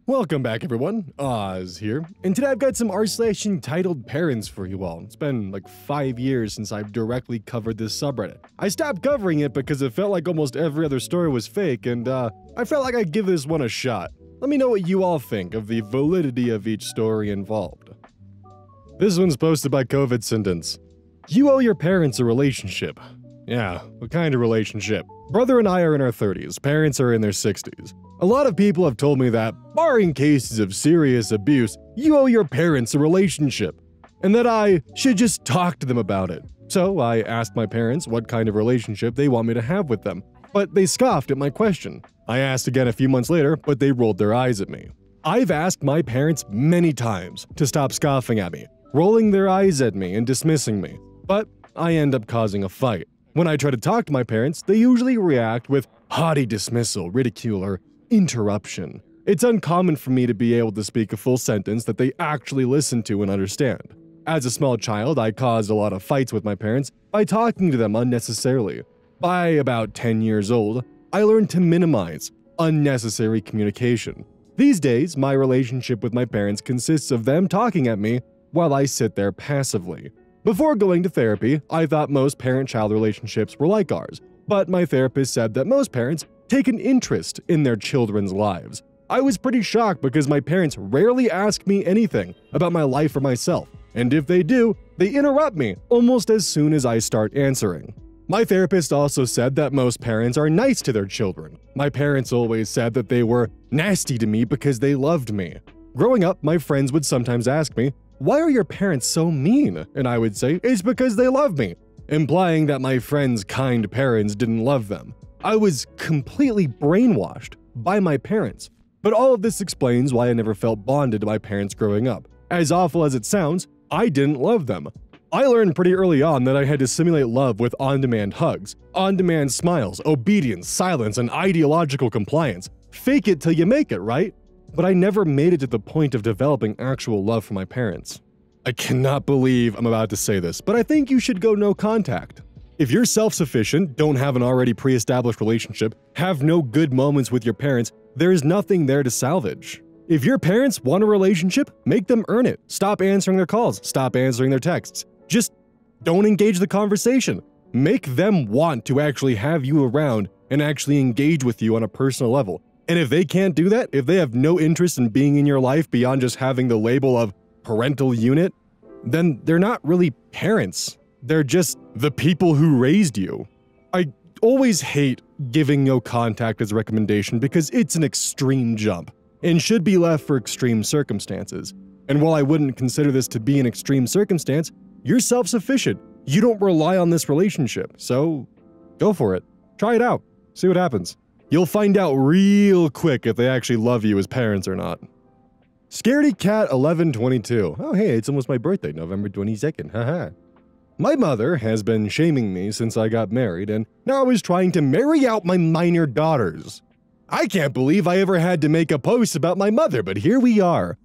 Welcome back, everyone. Oz here, and today I've got some r/entitled parents for you all. It's been like 5 years since I've directly covered this subreddit. I stopped covering it because it felt like almost every other story was fake, and I felt like I'd give this one a shot. Let me know what you all think of the validity of each story involved. This one's posted by COVID Sentence. You owe your parents a relationship. Yeah, what kind of relationship? Brother and I are in our 30s, parents are in their 60s. A lot of people have told me that, barring cases of serious abuse, you owe your parents a relationship, and that I should just talk to them about it. So I asked my parents what kind of relationship they want me to have with them, but they scoffed at my question. I asked again a few months later, but they rolled their eyes at me. I've asked my parents many times to stop scoffing at me, rolling their eyes at me and dismissing me, but I end up causing a fight. When I try to talk to my parents, they usually react with haughty dismissal, ridicule, or interruption. It's uncommon for me to be able to speak a full sentence that they actually listen to and understand. As a small child, I caused a lot of fights with my parents by talking to them unnecessarily. By about 10 years old, I learned to minimize unnecessary communication. These days, my relationship with my parents consists of them talking at me while I sit there passively. Before going to therapy, I thought most parent-child relationships were like ours, but my therapist said that most parents take an interest in their children's lives. I was pretty shocked because my parents rarely ask me anything about my life or myself, and if they do, they interrupt me almost as soon as I start answering. My therapist also said that most parents are nice to their children. My parents always said that they were nasty to me because they loved me. Growing up, my friends would sometimes ask me, "Why are your parents so mean?" And I would say, "It's because they love me," implying that my friends' kind parents didn't love them. I was completely brainwashed by my parents. But all of this explains why I never felt bonded to my parents growing up. As awful as it sounds, I didn't love them. I learned pretty early on that I had to simulate love with on-demand hugs, on-demand smiles, obedience, silence, and ideological compliance. Fake it till you make it, right? But I never made it to the point of developing actual love for my parents. I cannot believe I'm about to say this, but I think you should go no contact. If you're self-sufficient, don't have an already pre-established relationship, have no good moments with your parents, there is nothing there to salvage. If your parents want a relationship, make them earn it. Stop answering their calls, stop answering their texts. Just don't engage the conversation. Make them want to actually have you around and actually engage with you on a personal level. And if they can't do that, if they have no interest in being in your life beyond just having the label of parental unit, then they're not really parents. They're just the people who raised you. I always hate giving no contact as a recommendation because it's an extreme jump and should be left for extreme circumstances. And while I wouldn't consider this to be an extreme circumstance, you're self-sufficient. You don't rely on this relationship, so go for it. Try it out. See what happens. You'll find out real quick if they actually love you as parents or not. Scaredy Cat 1122. Oh hey, it's almost my birthday, November 22nd, haha. My mother has been shaming me since I got married and now is trying to marry out my minor daughters. I can't believe I ever had to make a post about my mother, but here we are.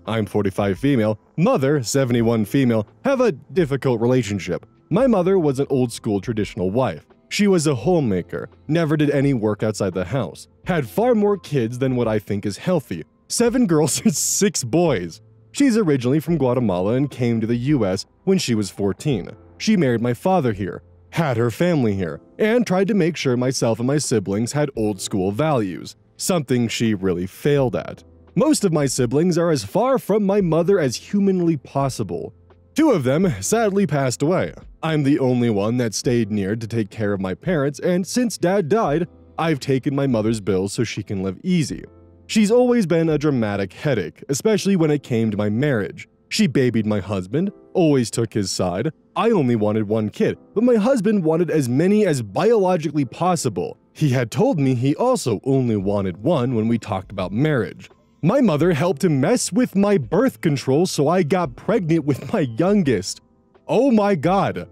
I'm 45 female, mother, 71 female, have a difficult relationship. My mother was an old-school traditional wife. She was a homemaker, never did any work outside the house, had far more kids than what I think is healthy. 7 girls and 6 boys. She's originally from Guatemala and came to the US when she was 14. She married my father here, had her family here, and tried to make sure myself and my siblings had old-school values, something she really failed at. Most of my siblings are as far from my mother as humanly possible. 2 of them sadly passed away. I'm the only one that stayed near to take care of my parents, and since Dad died, I've taken my mother's bills so she can live easy. She's always been a dramatic headache, especially when it came to my marriage. She babied my husband, always took his side. I only wanted 1 kid, but my husband wanted as many as biologically possible. He had told me he also only wanted 1 when we talked about marriage. My mother helped to mess with my birth control so I got pregnant with my youngest. Oh my god.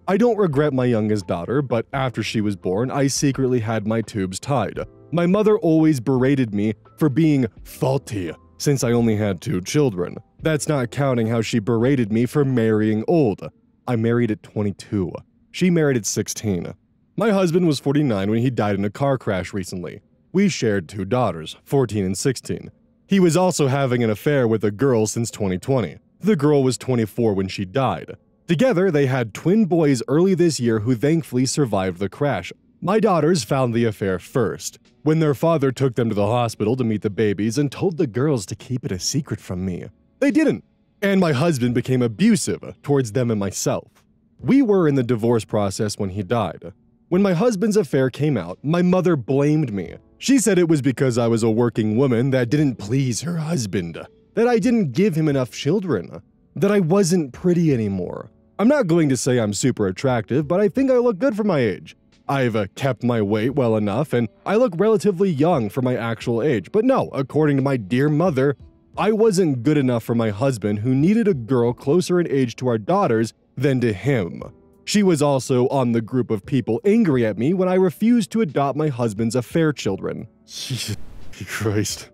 I don't regret my youngest daughter, but after she was born, I secretly had my tubes tied. My mother always berated me for being faulty, since I only had 2 children. That's not counting how she berated me for marrying old. I married at 22. She married at 16. My husband was 49 when he died in a car crash recently. We shared 2 daughters, 14 and 16. He was also having an affair with a girl since 2020. The girl was 24 when she died. Together, they had twin boys early this year who thankfully survived the crash. My daughters found the affair first, when their father took them to the hospital to meet the babies and told the girls to keep it a secret from me. They didn't, and my husband became abusive towards them and myself. We were in the divorce process when he died. When my husband's affair came out, my mother blamed me. She said it was because I was a working woman that didn't please her husband, that I didn't give him enough children, that I wasn't pretty anymore. I'm not going to say I'm super attractive, but I think I look good for my age. I've kept my weight well enough, and I look relatively young for my actual age. But no, according to my dear mother, I wasn't good enough for my husband, who needed a girl closer in age to our daughters than to him. She was also on the group of people angry at me when I refused to adopt my husband's affair children. Jesus Christ.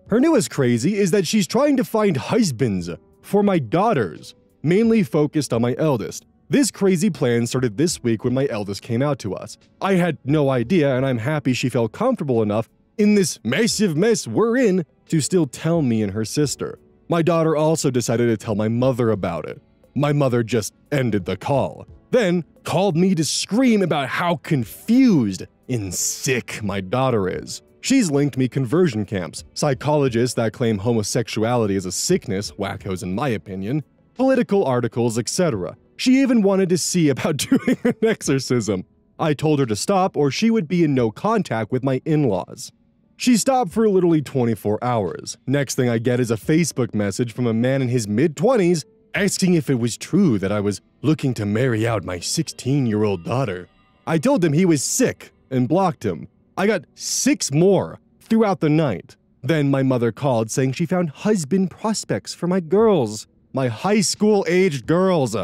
Her newest crazy is that she's trying to find husbands for my daughters, mainly focused on my eldest. This crazy plan started this week when my eldest came out to us. I had no idea, and I'm happy she felt comfortable enough in this massive mess we're in to still tell me and her sister. My daughter also decided to tell my mother about it. My mother just ended the call, then called me to scream about how confused and sick my daughter is. She's linked me conversion camps, psychologists that claim homosexuality is a sickness, wackos in my opinion, political articles, etc. She even wanted to see about doing an exorcism. I told her to stop or she would be in no contact with my in-laws. She stopped for literally 24 hours. Next thing I get is a Facebook message from a man in his mid-20s asking if it was true that I was looking to marry out my 16-year-old daughter. I told him he was sick and blocked him. I got 6 more throughout the night. Then my mother called saying she found husband prospects for my girls, my high school-aged girls.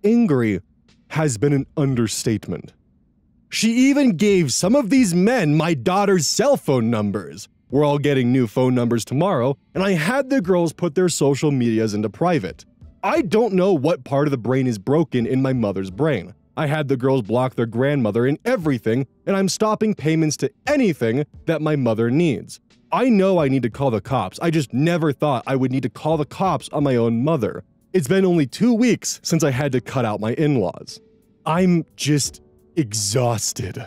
Angry has been an understatement. She even gave some of these men my daughter's cell phone numbers. We're all getting new phone numbers tomorrow, and I had the girls put their social medias into private. I don't know what part of the brain is broken in my mother's brain. I had the girls block their grandmother and everything, and I'm stopping payments to anything that my mother needs. I know I need to call the cops. I just never thought I would need to call the cops on my own mother. It's been only 2 weeks since I had to cut out my in-laws. I'm just exhausted.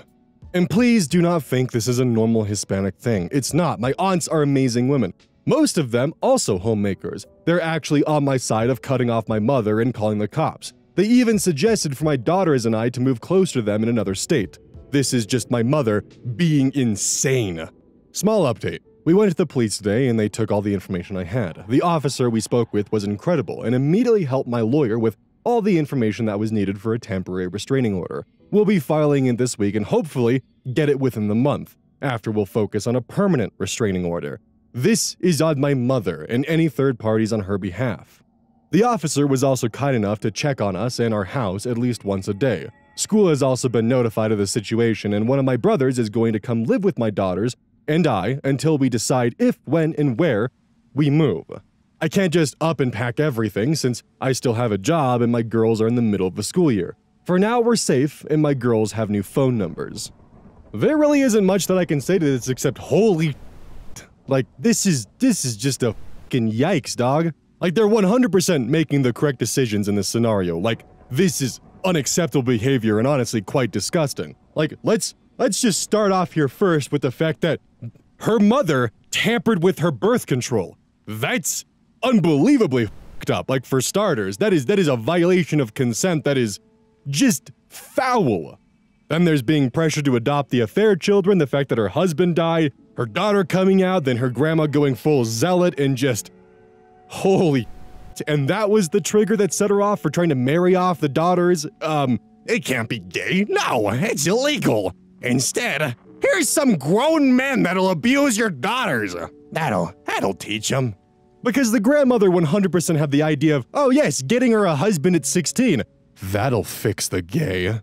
And please do not think this is a normal Hispanic thing. It's not. My aunts are amazing women. Most of them also homemakers. They're actually on my side of cutting off my mother and calling the cops. They even suggested for my daughters and I to move closer to them in another state. This is just my mother being insane. Small update. We went to the police today and they took all the information I had. The officer we spoke with was incredible and immediately helped my lawyer with all the information that was needed for a temporary restraining order. We'll be filing it this week and hopefully get it within the month. After we'll focus on a permanent restraining order. This is on my mother and any third parties on her behalf. The officer was also kind enough to check on us and our house at least once a day. School has also been notified of the situation and one of my brothers is going to come live with my daughters and I until we decide if, when, and where we move. I can't just up and pack everything since I still have a job and my girls are in the middle of the school year. For now, we're safe and my girls have new phone numbers. There really isn't much that I can say to this except holy like, this is just a fucking yikes, dog. Like, they're 100% making the correct decisions in this scenario. Like, this is unacceptable behavior and honestly quite disgusting. Like, let's just start off here first with the fact that her mother tampered with her birth control. That's unbelievably fucked up. Like, for starters, that is a violation of consent that is just foul. Then there's being pressured to adopt the affair children, the fact that her husband died, her daughter coming out, then her grandma going full zealot and just holy. And that was the trigger that set her off for trying to marry off the daughters. It can't be gay. No, it's illegal. Instead, here's some grown men that'll abuse your daughters. That'll teach them. Because the grandmother 100% had the idea of, oh yes, getting her a husband at 16. That'll fix the gay.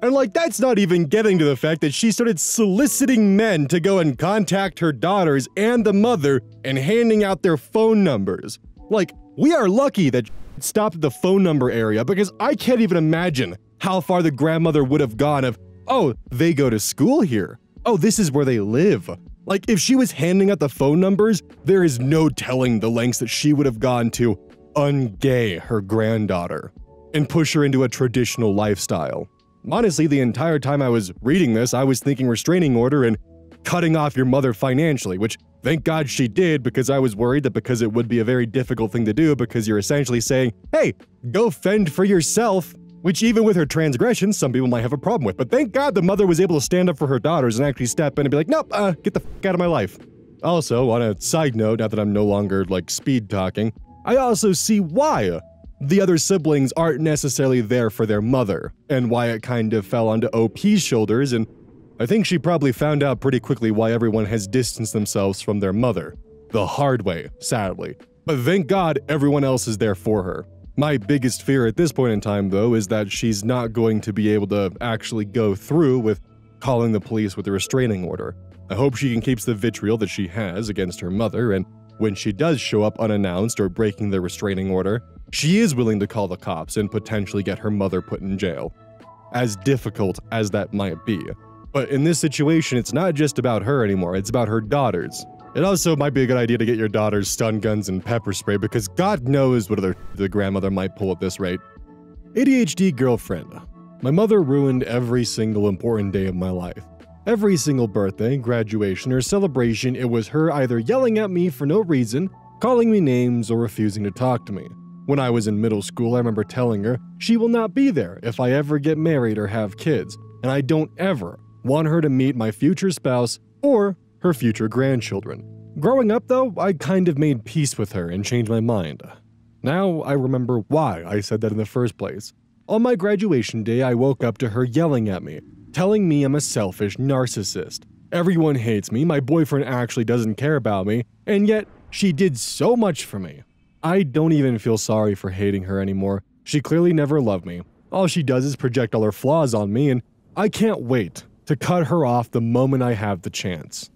And like, that's not even getting to the fact that she started soliciting men to go and contact her daughters and the mother and handing out their phone numbers. Like, we are lucky that it stopped at the phone number area because I can't even imagine how far the grandmother would have gone of, oh, they go to school here. Oh, this is where they live. Like, if she was handing out the phone numbers, there is no telling the lengths that she would have gone to ungay her granddaughter and push her into a traditional lifestyle. Honestly, the entire time I was reading this, I was thinking restraining order and cutting off your mother financially, which thank God she did, because I was worried that because it would be a very difficult thing to do, because you're essentially saying, hey, go fend for yourself, which even with her transgressions, some people might have a problem with. But thank God the mother was able to stand up for her daughters and actually step in and be like, nope, get the f out of my life. Also, on a side note, now that I'm no longer like speed talking, I also see why the other siblings aren't necessarily there for their mother, and why it kind of fell onto OP's shoulders, and I think she probably found out pretty quickly why everyone has distanced themselves from their mother. The hard way, sadly. But thank God everyone else is there for her. My biggest fear at this point in time, though, is that she's not going to be able to actually go through with calling the police with a restraining order. I hope she keeps the vitriol that she has against her mother, and when she does show up unannounced or breaking the restraining order, she is willing to call the cops and potentially get her mother put in jail. As difficult as that might be. But in this situation, it's not just about her anymore, it's about her daughters. It also might be a good idea to get your daughters stun guns and pepper spray, because God knows what other the grandmother might pull at this rate. ADHD girlfriend. My mother ruined every single important day of my life. Every single birthday, graduation, or celebration, it was her either yelling at me for no reason, calling me names, or refusing to talk to me. When I was in middle school, I remember telling her she will not be there if I ever get married or have kids, and I don't ever want her to meet my future spouse or her future grandchildren. Growing up, though, I kind of made peace with her and changed my mind. Now I remember why I said that in the first place. On my graduation day, I woke up to her yelling at me, telling me I'm a selfish narcissist. Everyone hates me, my boyfriend actually doesn't care about me, and yet she did so much for me. I don't even feel sorry for hating her anymore. She clearly never loved me. All she does is project all her flaws on me, and I can't wait to cut her off the moment I have the chance.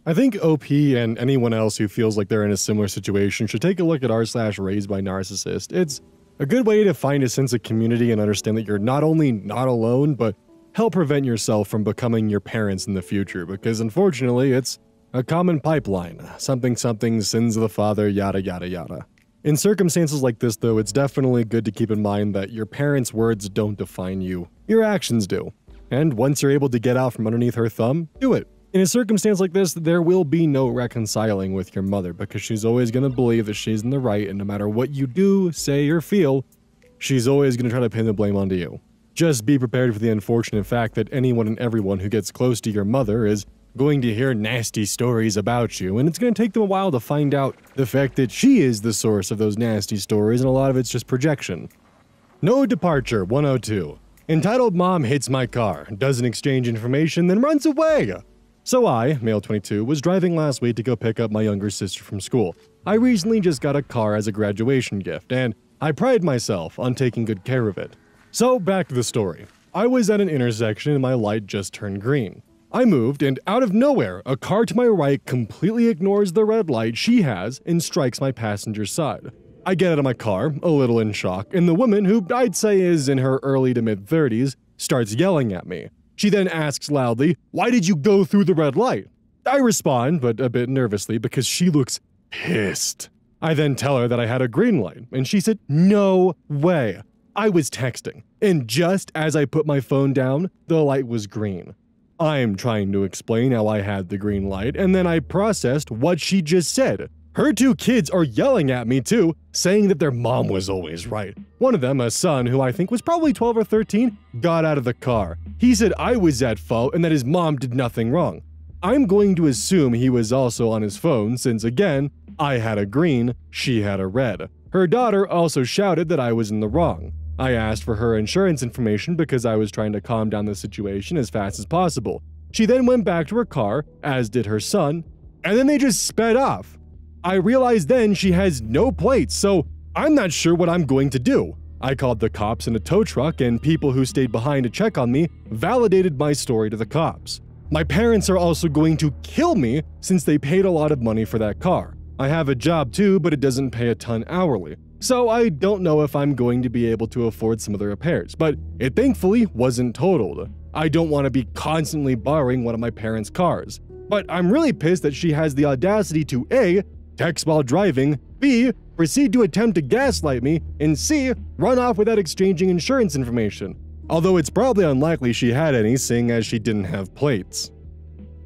I think OP and anyone else who feels like they're in a similar situation should take a look at r/raised by narcissist. It's a good way to find a sense of community and understand that you're not only not alone, but help prevent yourself from becoming your parents in the future, because unfortunately it's a common pipeline. Something sins of the father, yada yada yada. In circumstances like this, though, it's definitely good to keep in mind that your parents' words don't define you. Your actions do. And once you're able to get out from underneath her thumb, do it. In a circumstance like this, there will be no reconciling with your mother, because she's always going to believe that she's in the right, and no matter what you do, say, or feel, she's always going to try to pin the blame onto you. Just be prepared for the unfortunate fact that anyone and everyone who gets close to your mother is going to hear nasty stories about you, and it's going to take them a while to find out the fact that she is the source of those nasty stories, and a lot of it's just projection. No Departure 102. Entitled Mom Hits My Car, doesn't exchange information, then runs away. So I, male 22, was driving last week to go pick up my younger sister from school. I recently just got a car as a graduation gift, and I pride myself on taking good care of it. So back to the story. I was at an intersection and my light just turned green. I moved, and out of nowhere, a car to my right completely ignores the red light she has and strikes my passenger side. I get out of my car, a little in shock, and the woman, who I'd say is in her early to mid-30s, starts yelling at me. She then asks loudly, "Why did you go through the red light?" I respond, but a bit nervously, because she looks pissed. I then tell her that I had a green light, and she said, "No way." I was texting, and just as I put my phone down, the light was green. I'm trying to explain how I had the green light, and then I processed what she just said. Her two kids are yelling at me too, saying that their mom was always right. One of them, a son who I think was probably 12 or 13, got out of the car. He said I was at fault and that his mom did nothing wrong. I'm going to assume he was also on his phone since, again, I had a green, she had a red. Her daughter also shouted that I was in the wrong. I asked for her insurance information because I was trying to calm down the situation as fast as possible. She then went back to her car, as did her son, and then they just sped off. I realized then she has no plates, so I'm not sure what I'm going to do. I called the cops in a tow truck, and people who stayed behind to check on me validated my story to the cops. My parents are also going to kill me since they paid a lot of money for that car. I have a job too, but it doesn't pay a ton hourly. So I don't know if I'm going to be able to afford some of the repairs, but it thankfully wasn't totaled. I don't want to be constantly borrowing one of my parents' cars. But I'm really pissed that she has the audacity to A, text while driving, B, proceed to attempt to gaslight me, and C, run off without exchanging insurance information. Although it's probably unlikely she had any, seeing as she didn't have plates.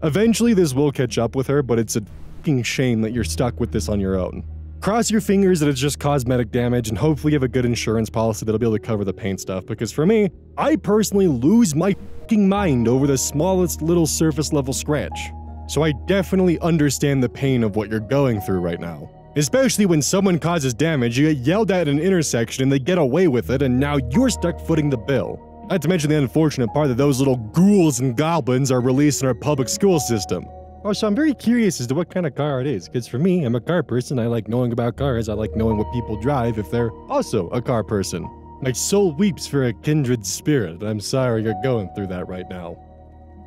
Eventually this will catch up with her, but it's a fucking shame that you're stuck with this on your own. Cross your fingers that it's just cosmetic damage, and hopefully you have a good insurance policy that'll be able to cover the paint stuff, because for me, I personally lose my fucking mind over the smallest little surface level scratch. So I definitely understand the pain of what you're going through right now. Especially when someone causes damage, you get yelled at an intersection and they get away with it, and now you're stuck footing the bill. Not to mention the unfortunate part that those little ghouls and goblins are released in our public school system. Oh, so I'm very curious as to what kind of car it is, because for me, I'm a car person, I like knowing about cars, I like knowing what people drive if they're also a car person. My soul weeps for a kindred spirit, I'm sorry you're going through that right now.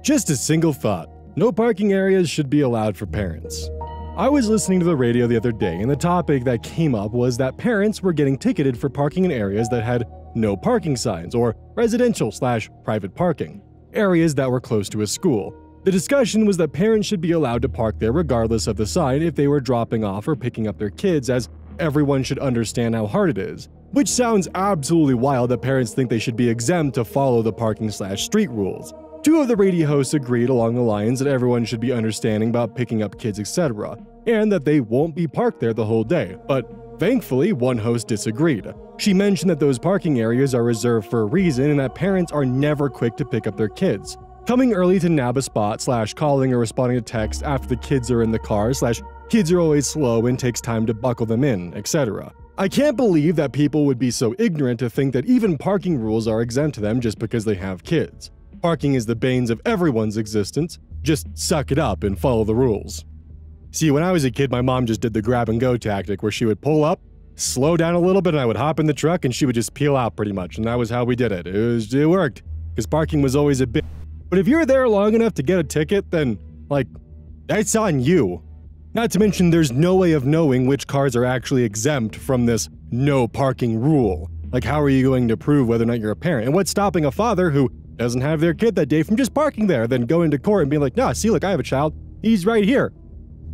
Just a single thought, no parking areas should be allowed for parents. I was listening to the radio the other day, and the topic that came up was that parents were getting ticketed for parking in areas that had no parking signs, or residential/private parking, areas that were close to a school. The discussion was that parents should be allowed to park there regardless of the sign if they were dropping off or picking up their kids, as everyone should understand how hard it is. Which sounds absolutely wild that parents think they should be exempt to follow the parking/street rules. Two of the radio hosts agreed along the lines that everyone should be understanding about picking up kids, etc., and that they won't be parked there the whole day, but thankfully, one host disagreed. She mentioned that those parking areas are reserved for a reason and that parents are never quick to pick up their kids. Coming early to nab a spot/calling or responding to text after the kids are in the car/kids are always slow and takes time to buckle them in, etc. I can't believe that people would be so ignorant to think that even parking rules are exempt to them just because they have kids. Parking is the banes of everyone's existence. Just suck it up and follow the rules. See, when I was a kid, my mom just did the grab-and-go tactic where she would pull up, slow down a little bit, and I would hop in the truck and she would just peel out pretty much, and that was how we did it. It worked, because parking was always a bit. But if you're there long enough to get a ticket, then, that's on you. Not to mention there's no way of knowing which cars are actually exempt from this no parking rule. How are you going to prove whether or not you're a parent? And what's stopping a father who doesn't have their kid that day from just parking there, then going to court and being like, nah, see, look, I have a child. He's right here.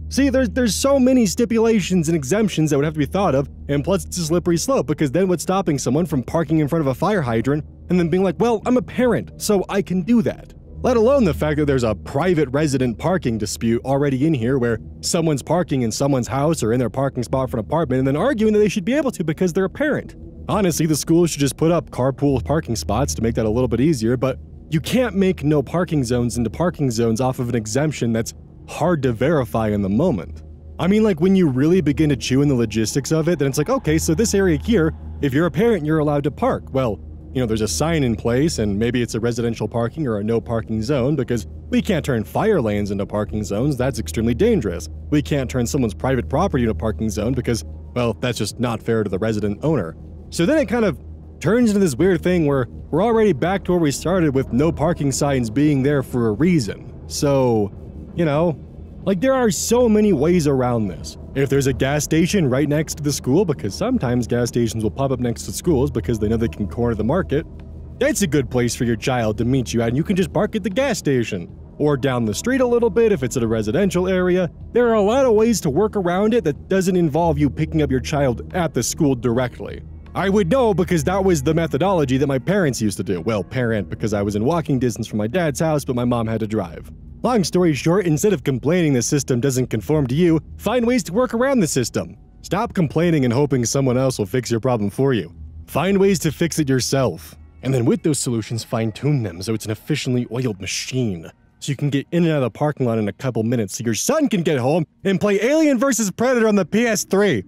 See, there's so many stipulations and exemptions that would have to be thought of, and plus it's a slippery slope, because then what's stopping someone from parking in front of a fire hydrant and then being like, well, I'm a parent, so I can do that. Let alone the fact that there's a private resident parking dispute already in here where someone's parking in someone's house or in their parking spot for an apartment and then arguing that they should be able to because they're a parent. Honestly, the school should just put up carpool parking spots to make that a little bit easier, but you can't make no parking zones into parking zones off of an exemption that's hard to verify in the moment. I mean, when you really begin to chew in the logistics of it, then it's like, okay, so this area here, if you're a parent, you're allowed to park. Well, there's a sign in place, and maybe it's a residential parking or a no parking zone, because we can't turn fire lanes into parking zones. That's extremely dangerous. We can't turn someone's private property into a parking zone because, well, that's just not fair to the resident owner. So then it kind of turns into this weird thing where we're already back to where we started with no parking signs being there for a reason. So, there are so many ways around this. If there's a gas station right next to the school, because sometimes gas stations will pop up next to schools because they know they can corner the market, that's a good place for your child to meet you at, and you can just park at the gas station. Or down the street a little bit if it's at a residential area. There are a lot of ways to work around it that doesn't involve you picking up your child at the school directly. I would know because that was the methodology that my parents used to do. Well, parent, because I was in walking distance from my dad's house, but my mom had to drive. Long story short, instead of complaining the system doesn't conform to you, find ways to work around the system. Stop complaining and hoping someone else will fix your problem for you. Find ways to fix it yourself. And then with those solutions, fine-tune them so it's an efficiently oiled machine. So you can get in and out of the parking lot in a couple minutes so your son can get home and play Alien vs. Predator on the PS3.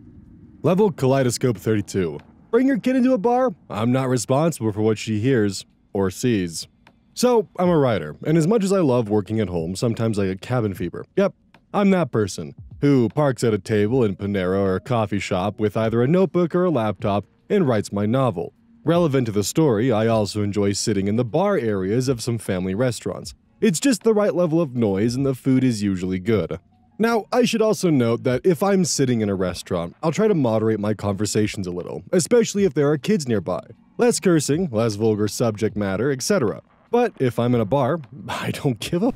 Level Kaleidoscope 32. Bring your kid into a bar? I'm not responsible for what she hears or sees. So, I'm a writer, and as much as I love working at home, sometimes I get cabin fever. Yep, I'm that person who parks at a table in Panera or a coffee shop with either a notebook or a laptop and writes my novel. Relevant to the story, I also enjoy sitting in the bar areas of some family restaurants. It's just the right level of noise and the food is usually good. Now, I should also note that if I'm sitting in a restaurant, I'll try to moderate my conversations a little, especially if there are kids nearby. Less cursing, less vulgar subject matter, etc. But if I'm in a bar, I don't give a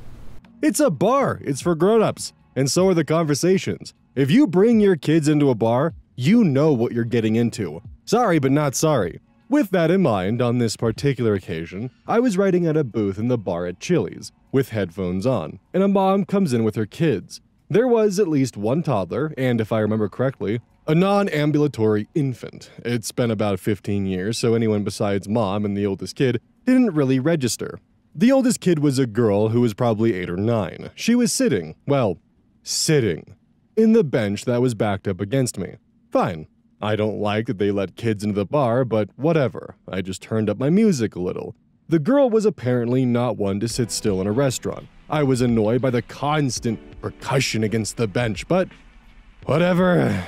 It's a bar. It's for grown-ups. And so are the conversations. If you bring your kids into a bar, you know what you're getting into. Sorry, but not sorry. With that in mind, on this particular occasion, I was writing at a booth in the bar at Chili's, with headphones on, and a mom comes in with her kids. There was at least one toddler, and if I remember correctly, a non-ambulatory infant. It's been about 15 years, so anyone besides mom and the oldest kid didn't really register. The oldest kid was a girl who was probably 8 or 9. She was sitting in the bench that was backed up against me. Fine. I don't like that they let kids into the bar, but whatever. I just turned up my music a little. The girl was apparently not one to sit still in a restaurant. I was annoyed by the constant percussion against the bench, but whatever.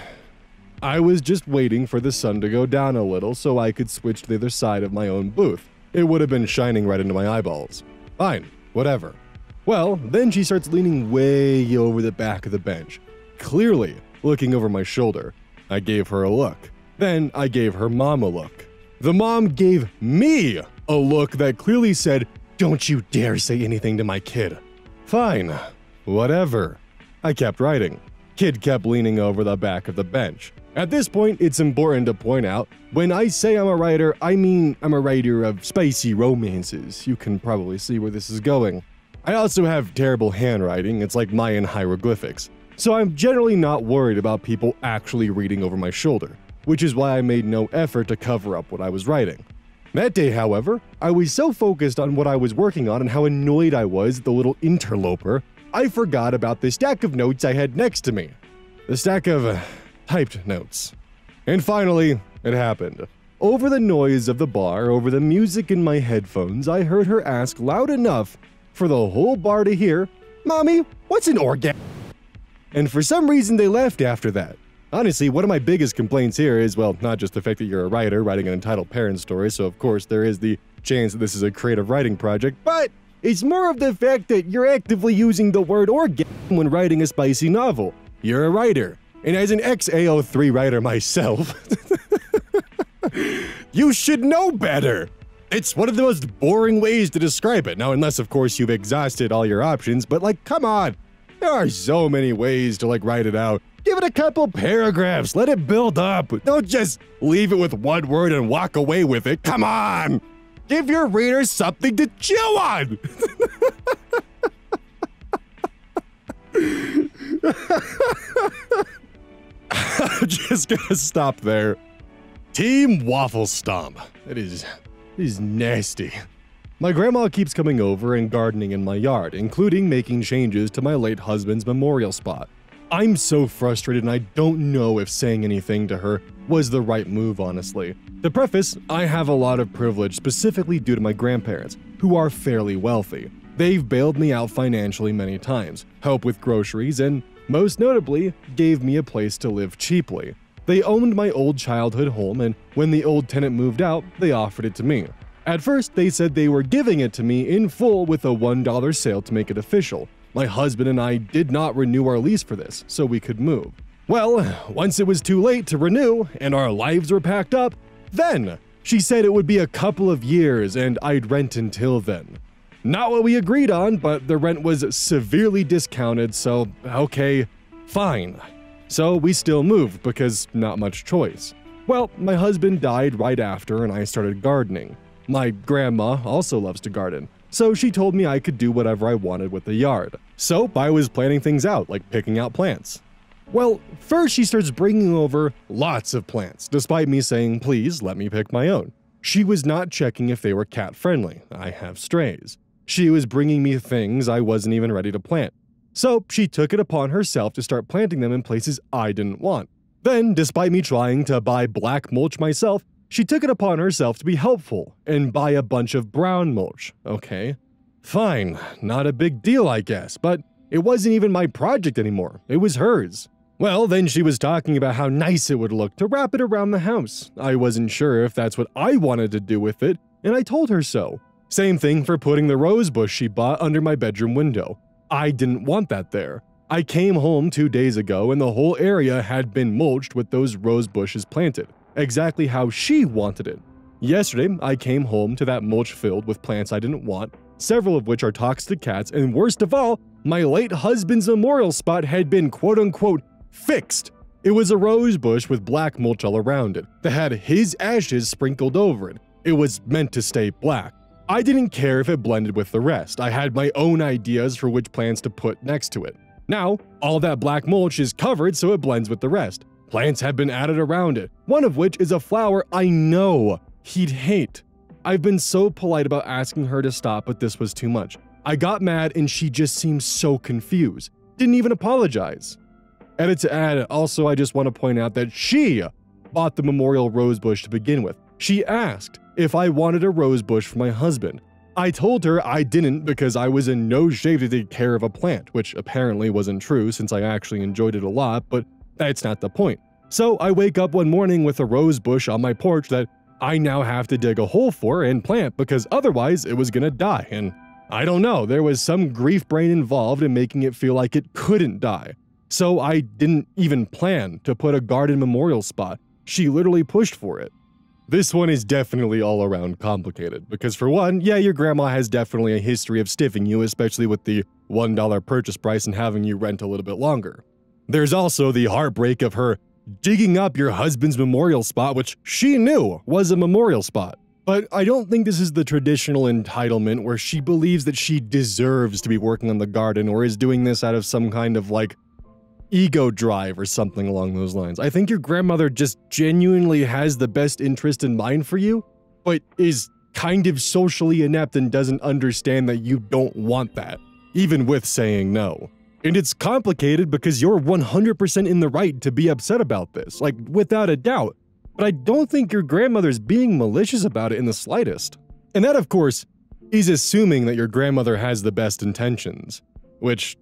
I was just waiting for the sun to go down a little so I could switch to the other side of my own booth. It would have been shining right into my eyeballs. Fine, whatever. Well, then she starts leaning way over the back of the bench, clearly looking over my shoulder. I gave her a look. Then I gave her mom a look. The mom gave me a look that clearly said, "Don't you dare say anything to my kid." Fine, whatever. I kept writing. Kid kept leaning over the back of the bench. At this point, it's important to point out, when I say I'm a writer, I mean I'm a writer of spicy romances. You can probably see where this is going. I also have terrible handwriting. It's like Mayan hieroglyphics. So I'm generally not worried about people actually reading over my shoulder, which is why I made no effort to cover up what I was writing. That day, however, I was so focused on what I was working on and how annoyed I was at the little interloper, I forgot about the stack of notes I had next to me. The stack of typed notes. And finally, it happened. Over the noise of the bar, over the music in my headphones, I heard her ask loud enough for the whole bar to hear, "Mommy, what's an orgasm?" And for some reason they left after that. Honestly, one of my biggest complaints here is, well, not just the fact that you're a writer writing an entitled parent story, so of course there is the chance that this is a creative writing project, but it's more of the fact that you're actively using the word orgasm when writing a spicy novel. You're a writer. And as an ex-AO3 writer myself, you should know better. It's one of the most boring ways to describe it. Now, unless, of course, you've exhausted all your options, but, like, come on. There are so many ways to, like, write it out. Give it a couple paragraphs. Let it build up. Don't just leave it with one word and walk away with it. Come on. Give your readers something to chew on. I'm just gonna stop there. Team Waffle Stomp. That is nasty. My grandma keeps coming over and gardening in my yard, including making changes to my late husband's memorial spot. I'm so frustrated and I don't know if saying anything to her was the right move, honestly. To preface, I have a lot of privilege specifically due to my grandparents, who are fairly wealthy. They've bailed me out financially many times, helped with groceries, and most notably, gave me a place to live cheaply. They owned my old childhood home, and when the old tenant moved out, they offered it to me. At first, they said they were giving it to me in full with a $1 sale to make it official. My husband and I did not renew our lease for this, so we could move. Well, once it was too late to renew and our lives were packed up, then she said it would be a couple of years and I'd rent until then. Not what we agreed on, but the rent was severely discounted, so okay, fine. So we still moved because not much choice. Well, my husband died right after and I started gardening. My grandma also loves to garden, so she told me I could do whatever I wanted with the yard. So I was planning things out, like picking out plants. Well, first she starts bringing over lots of plants, despite me saying, please let me pick my own. She was not checking if they were cat friendly. I have strays. She was bringing me things I wasn't even ready to plant. So she took it upon herself to start planting them in places I didn't want. Then, despite me trying to buy black mulch myself, she took it upon herself to be helpful and buy a bunch of brown mulch. Okay, fine, not a big deal I guess, but it wasn't even my project anymore, it was hers. Well, then she was talking about how nice it would look to wrap it around the house. I wasn't sure if that's what I wanted to do with it, and I told her so. Same thing for putting the rose bush she bought under my bedroom window. I didn't want that there. I came home 2 days ago and the whole area had been mulched with those rose bushes planted, exactly how she wanted it. Yesterday, I came home to that mulch filled with plants I didn't want, several of which are toxic to cats, and worst of all, my late husband's memorial spot had been quote-unquote fixed. It was a rose bush with black mulch all around it that had his ashes sprinkled over it. It was meant to stay black. I didn't care if it blended with the rest. I had my own ideas for which plants to put next to it. Now, all that black mulch is covered so it blends with the rest. Plants have been added around it, one of which is a flower I know he'd hate. I've been so polite about asking her to stop, but this was too much. I got mad and she just seemed so confused. Didn't even apologize. Edit to add, also I just want to point out that she bought the memorial rose bush to begin with. She asked if I wanted a rose bush for my husband. I told her I didn't because I was in no shape to take care of a plant, which apparently wasn't true since I actually enjoyed it a lot, but that's not the point. So I wake up one morning with a rose bush on my porch that I now have to dig a hole for and plant because otherwise it was gonna die, and I don't know, there was some grief brain involved in making it feel like it couldn't die. So I didn't even plan to put a garden memorial spot. She literally pushed for it. This one is definitely all around complicated, because for one, yeah, your grandma has definitely a history of stiffing you, especially with the $1 purchase price and having you rent a little bit longer. There's also the heartbreak of her digging up your husband's memorial spot, which she knew was a memorial spot. But I don't think this is the traditional entitlement where she believes that she deserves to be working on the garden or is doing this out of some kind of like ego drive or something along those lines. I think your grandmother just genuinely has the best interest in mind for you, but is kind of socially inept and doesn't understand that you don't want that, even with saying no. And it's complicated because you're 100% in the right to be upset about this, like without a doubt. But I don't think your grandmother's being malicious about it in the slightest. And that, of course, is assuming that your grandmother has the best intentions, which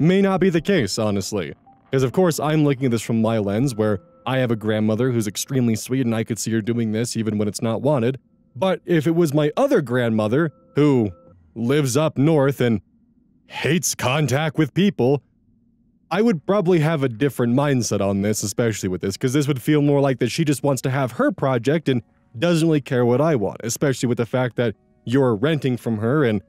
may not be the case, honestly. Because of course, I'm looking at this from my lens, where I have a grandmother who's extremely sweet and I could see her doing this even when it's not wanted. But if it was my other grandmother, who lives up north and hates contact with people, I would probably have a different mindset on this, especially with this, because this would feel more like that she just wants to have her project and doesn't really care what I want, especially with the fact that you're renting from her and,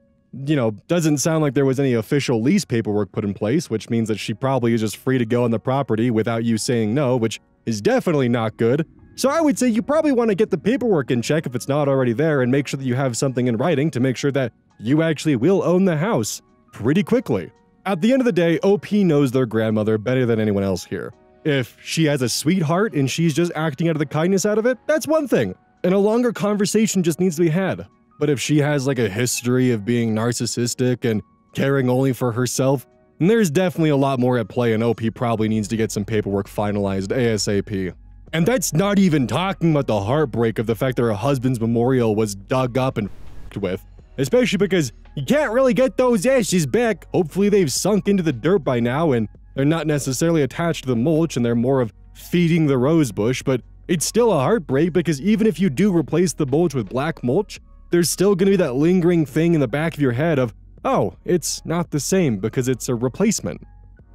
you know, doesn't sound like there was any official lease paperwork put in place, which means that she probably is just free to go on the property without you saying no, which is definitely not good. So I would say you probably want to get the paperwork in check if it's not already there and make sure that you have something in writing to make sure that you actually will own the house pretty quickly. At the end of the day, OP knows their grandmother better than anyone else here. If she has a sweetheart and she's just acting out of the kindness out of it, that's one thing, and a longer conversation just needs to be had. But if she has like a history of being narcissistic and caring only for herself, then there's definitely a lot more at play, and OP probably needs to get some paperwork finalized ASAP. And that's not even talking about the heartbreak of the fact that her husband's memorial was dug up and f***ed with. Especially because you can't really get those ashes back. Hopefully they've sunk into the dirt by now and they're not necessarily attached to the mulch and they're more of feeding the rose bush, but it's still a heartbreak because even if you do replace the mulch with black mulch, there's still going to be that lingering thing in the back of your head of, oh, it's not the same because it's a replacement.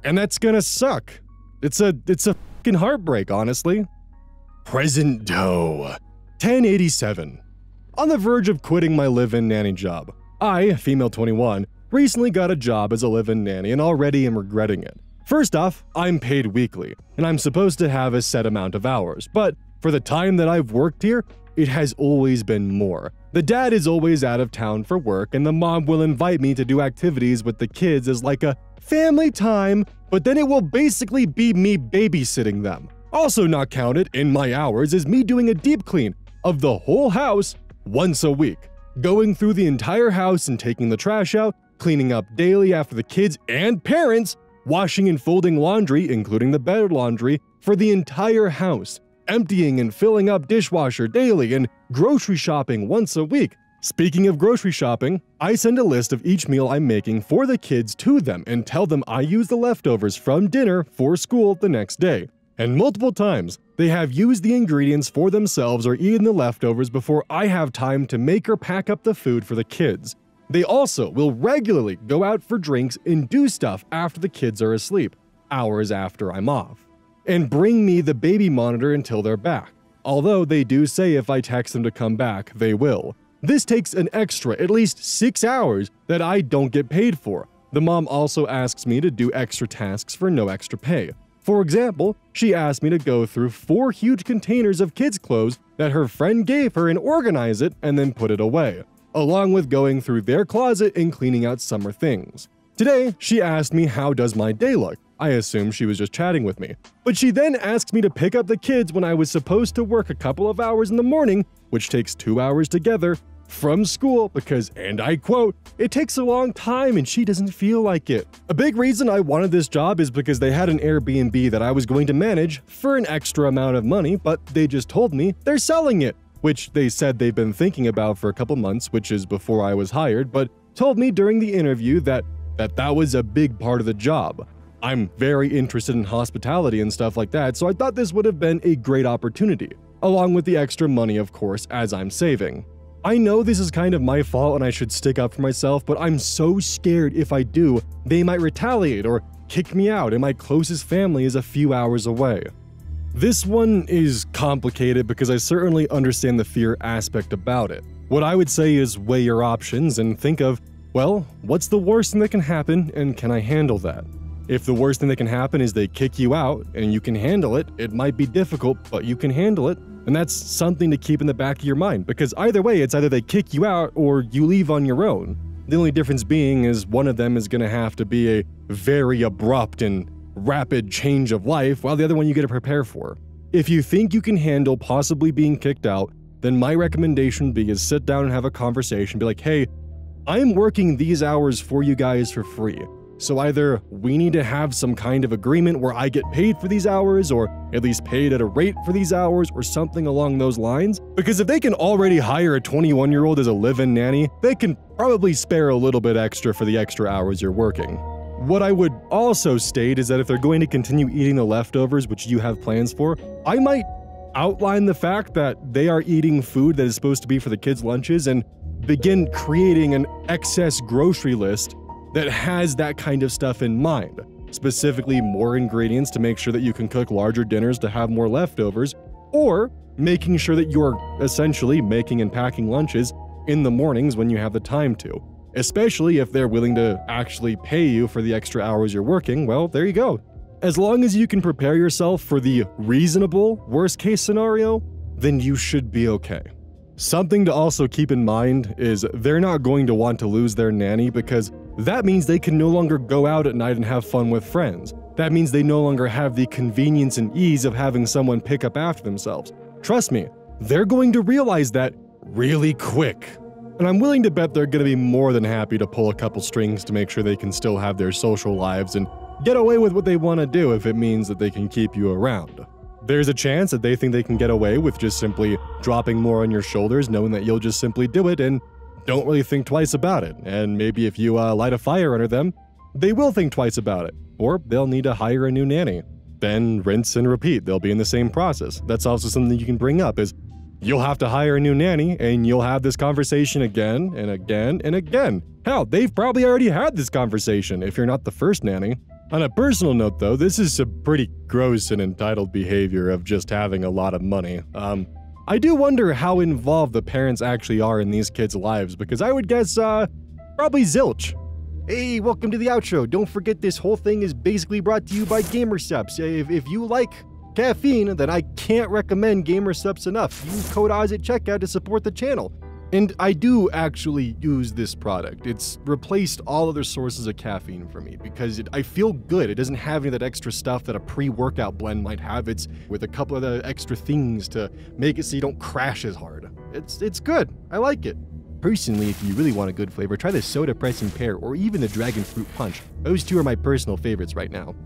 And that's gonna suck. It's a fucking heartbreak, honestly. Present Doe. 1087. On the verge of quitting my live-in nanny job. I, female 21, recently got a job as a live-in nanny and already am regretting it. First off, I'm paid weekly, and I'm supposed to have a set amount of hours, but for the time that I've worked here, it has always been more. The dad is always out of town for work, and the mom will invite me to do activities with the kids as like a family time, but then it will basically be me babysitting them. Also not counted in my hours is me doing a deep clean of the whole house once a week, going through the entire house and taking the trash out, cleaning up daily after the kids and parents, washing and folding laundry, including the bed laundry, for the entire house, emptying and filling up dishwasher daily, and grocery shopping once a week. Speaking of grocery shopping, I send a list of each meal I'm making for the kids to them and tell them I use the leftovers from dinner for school the next day. And multiple times, they have used the ingredients for themselves or eaten the leftovers before I have time to make or pack up the food for the kids. They also will regularly go out for drinks and do stuff after the kids are asleep, hours after I'm off, and bring me the baby monitor until they're back. Although they do say if I text them to come back, they will. This takes an extra at least 6 hours that I don't get paid for. The mom also asks me to do extra tasks for no extra pay. For example, she asked me to go through 4 huge containers of kids' clothes that her friend gave her and organize it and then put it away, along with going through their closet and cleaning out summer things. Today, she asked me how does my day look. I assumed she was just chatting with me. But she then asked me to pick up the kids when I was supposed to work a couple of hours in the morning, which takes 2 hours together, from school because, and I quote, "it takes a long time and she doesn't feel like it." A big reason I wanted this job is because they had an Airbnb that I was going to manage for an extra amount of money, but they just told me they're selling it, which they said they've been thinking about for a couple months, which is before I was hired, but told me during the interview that was a big part of the job. I'm very interested in hospitality and stuff like that, so I thought this would have been a great opportunity, along with the extra money, of course, as I'm saving. I know this is kind of my fault and I should stick up for myself, but I'm so scared if I do, they might retaliate or kick me out and my closest family is a few hours away. This one is complicated because I certainly understand the fear aspect about it. What I would say is weigh your options and think of, well, what's the worst thing that can happen and can I handle that? If the worst thing that can happen is they kick you out and you can handle it, it might be difficult, but you can handle it. And that's something to keep in the back of your mind, because either way, it's either they kick you out or you leave on your own. The only difference being is one of them is going to have to be a very abrupt and rapid change of life, while the other one you get to prepare for. If you think you can handle possibly being kicked out, then my recommendation would be is sit down and have a conversation, be like, hey, I'm working these hours for you guys for free. So either we need to have some kind of agreement where I get paid for these hours, or at least paid at a rate for these hours, or something along those lines. Because if they can already hire a 21-year-old as a live-in nanny, they can probably spare a little bit extra for the extra hours you're working. What I would also state is that if they're going to continue eating the leftovers, which you have plans for, I might outline the fact that they are eating food that is supposed to be for the kids' lunches and begin creating an excess grocery list that has that kind of stuff in mind, specifically more ingredients to make sure that you can cook larger dinners to have more leftovers, or making sure that you're essentially making and packing lunches in the mornings when you have the time to. Especially if they're willing to actually pay you for the extra hours you're working, well, there you go. As long as you can prepare yourself for the reasonable worst case scenario, then you should be okay. Something to also keep in mind is they're not going to want to lose their nanny, because that means they can no longer go out at night and have fun with friends. That means they no longer have the convenience and ease of having someone pick up after themselves. Trust me, they're going to realize that really quick. And I'm willing to bet they're going to be more than happy to pull a couple strings to make sure they can still have their social lives and get away with what they want to do if it means that they can keep you around. There's a chance that they think they can get away with just simply dropping more on your shoulders, knowing that you'll just simply do it and don't really think twice about it. And maybe if you light a fire under them, they will think twice about it. Or they'll need to hire a new nanny. Then rinse and repeat. They'll be in the same process. That's also something you can bring up is you'll have to hire a new nanny and you'll have this conversation again and again and again. Hell, they've probably already had this conversation if you're not the first nanny. On a personal note though, this is some pretty gross and entitled behavior of just having a lot of money. I do wonder how involved the parents actually are in these kids' lives, because I would guess, probably zilch. Hey, welcome to the outro. Don't forget this whole thing is basically brought to you by GamerSupps. If you like caffeine, then I can't recommend GamerSupps enough. Use code Oz at checkout to support the channel. And I do actually use this product. It's replaced all other sources of caffeine for me because I feel good. It doesn't have any of that extra stuff that a pre-workout blend might have. It's with a couple of the extra things to make it so you don't crash as hard. It's good. I like it. Personally, if you really want a good flavor, try the Soda Pressing Pear or even the Dragon Fruit Punch. Those two are my personal favorites right now.